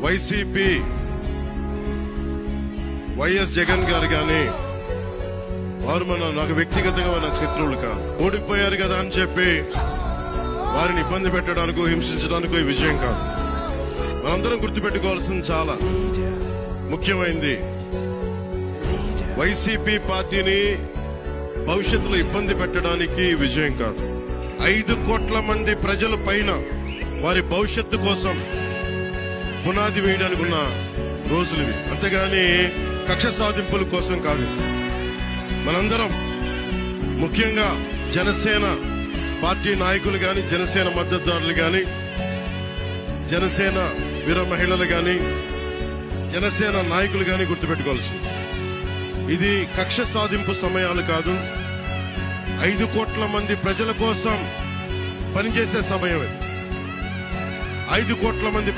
YCP YS Jagan గారు కానీ వారు నాకు వ్యక్తిగతంగా నాకు శత్రువులు కాదు. ఓడిపోయారు కదా అని చెప్పి వారిని ఇబ్బంది పెట్టడానికో హింసించడానికో ఈ విజయం కాదు. మనందరం గుర్తుపెట్టుకోవాల్సింది చాలా ముఖ్యమైనది. వైసీపీ పార్టీని భవిష్యత్తులో ఇబ్బంది పెట్టడానికి విజయం కాదు. 5 కోట్ల మంది ప్రజల పైన వారి భవిష్యత్తు కోసం పునాది వేయడానికి ఉన్న రోజులు ఇవి. అంతేగాని కక్ష సాధింపుల కోసం కాదు. మనందరం ముఖ్యంగా జనసేన పార్టీ నాయకులు గాని, జనసేన మద్దతుదారులు గాని, జనసేన వీర మహిళలు గాని, జనసేన నాయకులు గాని గుర్తుపెట్టుకోవాల్సింది, ఇది కక్ష సాధింపు సమయాలు కాదు. 5 కోట్ల మంది ప్రజల కోసం పనిచేసే సమయం. 5 కోట్ల మంది